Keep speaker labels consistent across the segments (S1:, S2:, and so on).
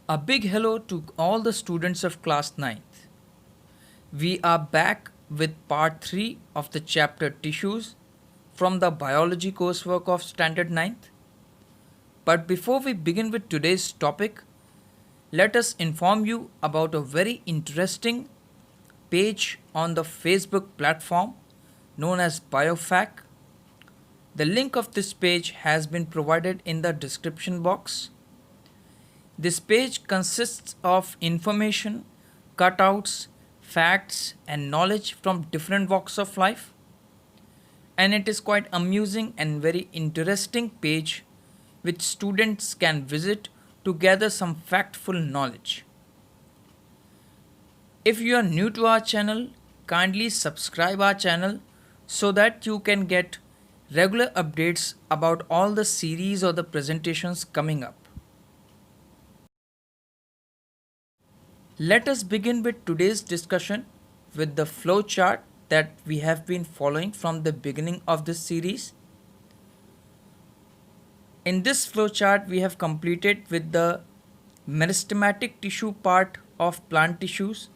S1: A big hello to all the students of class ninth. We are back with part 3 of the chapter Tissues from the biology coursework of standard ninth. But before we begin with today's topic, let us inform you about a very interesting page on the Facebook platform known as BioFac. The link of this page has been provided in the description box. This page consists of information, cutouts, facts, and knowledge from different walks of life. And it is quite amusing and very interesting page which students can visit to gather some factful knowledge. If you are new to our channel, kindly subscribe our channel so that you can get regular updates about all the series or the presentations coming up. Let us begin with today's discussion with the flow chart that we have been following from the beginning of this series. In this flow chart, we have completed with the meristematic tissue part of plant tissues,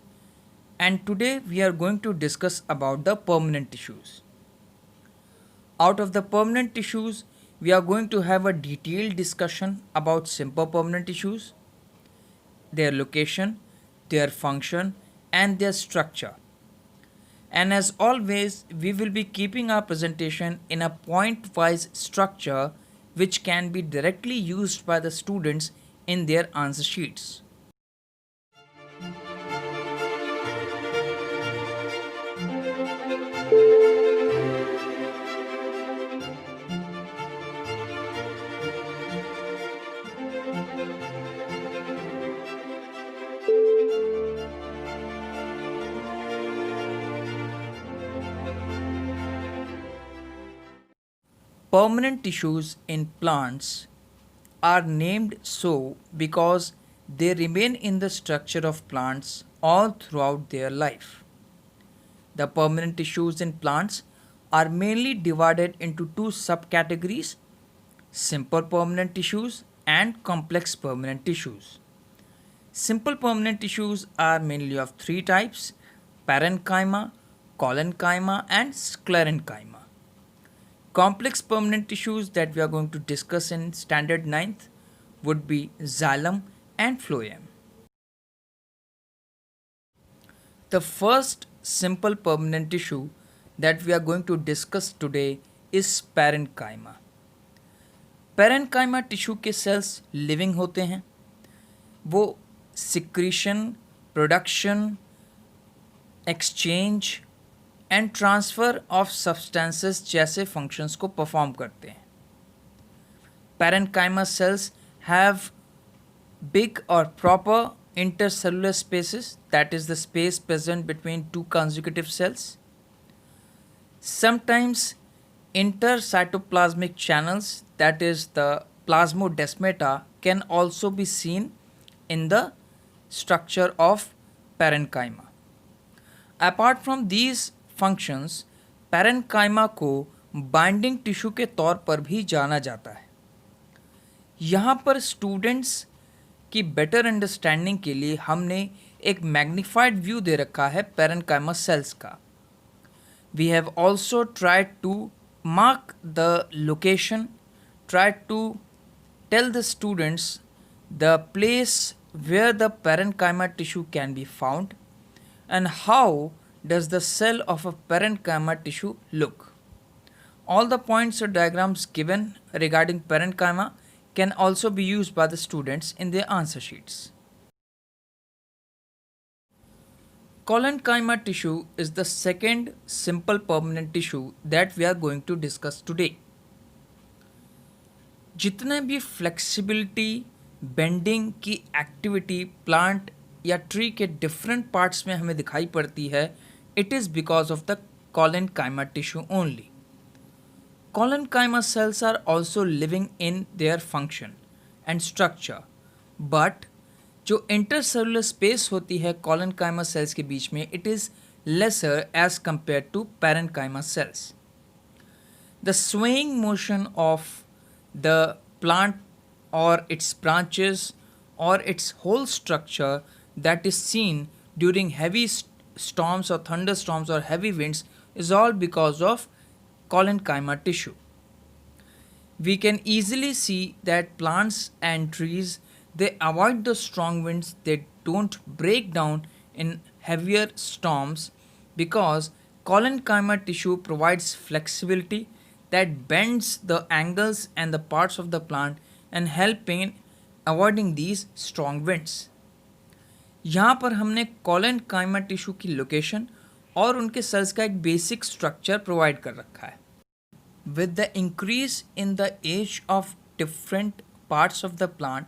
S1: and today we are going to discuss about the permanent tissues. Out of the permanent tissues, we are going to have a detailed discussion about simple permanent tissues, their location, their function, and their structure. And as always, we will be keeping our presentation in a point-wise structure which can be directly used by the students in their answer sheets. Permanent tissues in plants are named so because they remain in the structure of plants all throughout their life. The permanent tissues in plants are mainly divided into two subcategories: simple permanent tissues and complex permanent tissues. Simple permanent tissues are mainly of three types: parenchyma, collenchyma, and sclerenchyma. Complex permanent tissues that we are going to discuss in standard ninth would be xylem and phloem. The first simple permanent tissue that we are going to discuss today is parenchyma. Parenchyma tissue के cells living होते हैं. वो secretion, production, exchange and transfer of substances जैसे functions को perform करते हैं. Parenchyma cells have big or proper intercellular spaces, that is the space present between two consecutive cells. Sometimes intercytoplasmic channels, that is the plasmodesmata, can also be seen in the structure of parenchyma. Apart from these functions, parenchyma को binding tissue के तौर पर भी जाना जाता है. यहाँ पर स्टूडेंट्स की बेटर अंडरस्टैंडिंग के लिए हमने एक मैग्नीफाइड व्यू दे रखा है पैरेन्काइमा सेल्स का. We have also tried to mark the location, tried to tell the students the place where the parenchyma tissue can be found and how does the cell of a parenchyma tissue look. All the points or diagrams given regarding parenchyma can also be used by the students in their answer sheets. Collenchyma tissue is the second simple permanent tissue that we are going to discuss today. जितने भी flexibility, bending की activity plant या tree के different parts में हमें दिखाई पड़ती है, it is because of the collenchyma tissue only. Collenchyma cells are also living in their function and structure, but जो इंटरसेलुलर स्पेस होती है collenchyma cells के बीच में, it is lesser as compared to parenchyma cells. The swaying motion of the plant or its branches or its whole structure that is seen during heavy storms or thunderstorms or heavy winds is all because of collenchyma tissue. We can easily see that plants and trees, they avoid the strong winds, they don't break down in heavier storms because collenchyma tissue provides flexibility that bends the angles and the parts of the plant and help in avoiding these strong winds. यहाँ पर हमने collenchyma tissue की location और उनके sales का एक basic structure provide कर रखा है. With the increase in the age of different parts of the plant,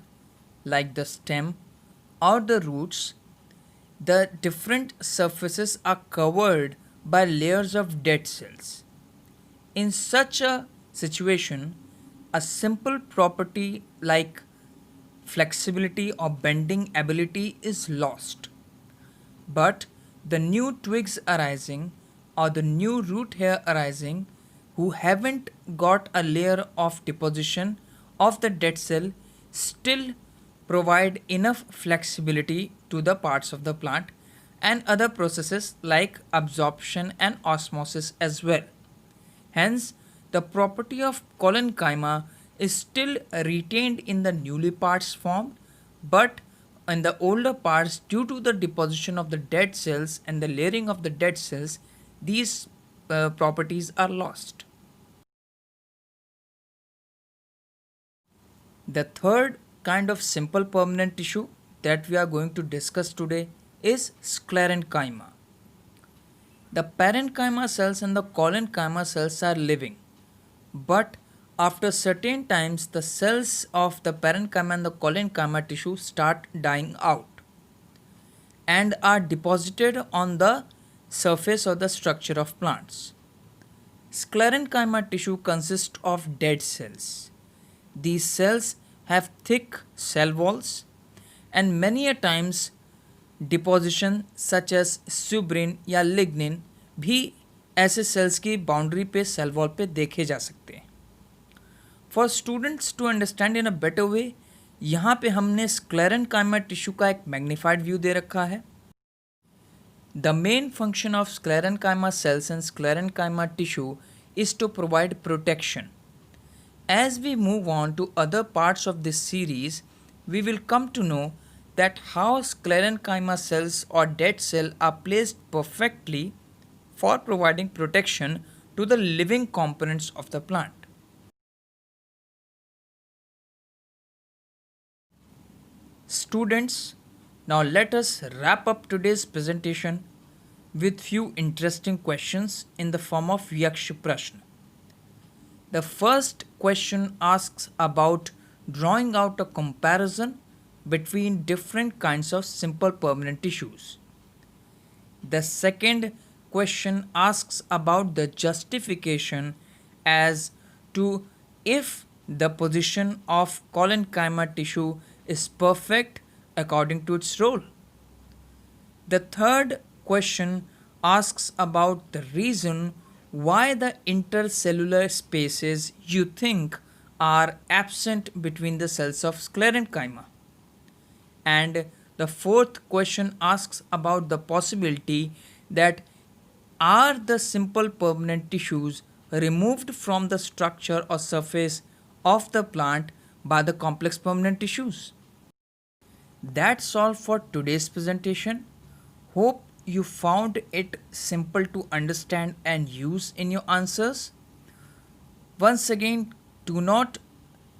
S1: like the stem or the roots, the different surfaces are covered by layers of dead cells. In such a situation, a simple property like flexibility or bending ability is lost. But the new twigs arising or the new root hair arising who haven't got a layer of deposition of the dead cell still provide enough flexibility to the parts of the plant and other processes like absorption and osmosis as well. Hence, the property of collenchyma is still retained in the newly parts formed, but in the older parts, due to the deposition of the dead cells and the layering of the dead cells, these properties are lost. The third kind of simple permanent tissue that we are going to discuss today is sclerenchyma. The parenchyma cells and the collenchyma cells are living, but after certain times the cells of the parenchyma and the collenchyma tissue start dying out and are deposited on the surface or the structure of plants. Sclerenchyma tissue consists of dead cells. These cells have thick cell walls and many a times deposition such as suberin या lignin भी ऐसे sales की boundary पे cell wall पे देखे जा सकते हैं. For students to understand in a better way, यहाँ पे हमने स्क्लेरेनकाइमा टिश्यू का एक मैग्नीफाइड व्यू दे रखा है. The main function of sclerenchyma cells and sclerenchyma tissue is to provide protection. As we move on to other parts of this series, we will come to know that how sclerenchyma cells or dead cell are placed perfectly for providing protection to the living components of the plant. Students, now let us wrap up today's presentation with few interesting questions in the form of Yaksh Prashna. The first question asks about drawing out a comparison between different kinds of simple permanent tissues. The second question asks about the justification as to if the position of collenchyma tissue is perfect according to its role. The third question asks about the reason why the intercellular spaces you think are absent between the cells of sclerenchyma. And the fourth question asks about the possibility that are the simple permanent tissues removed from the structure or surface of the plant by the complex permanent tissues. That's all for today's presentation. Hope you found it simple to understand and use in your answers. Once again, do not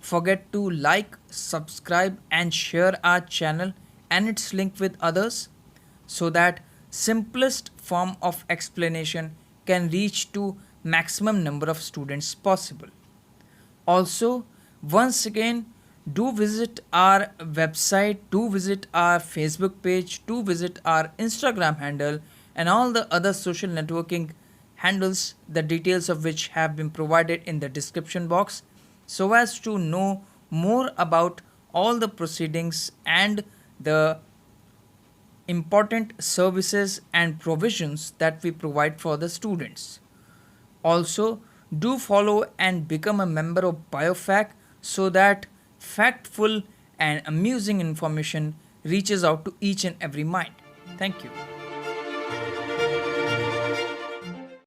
S1: forget to like, subscribe and share our channel and its link with others so that simplest form of explanation can reach to maximum number of students possible. Also, once again, do visit our website, do visit our Facebook page, do visit our Instagram handle and all the other social networking handles, the details of which have been provided in the description box, so as to know more about all the proceedings and the important services and provisions that we provide for the students. Also, do follow and become a member of BioFact so that factful and amusing information reaches out to each and every mind. Thank you.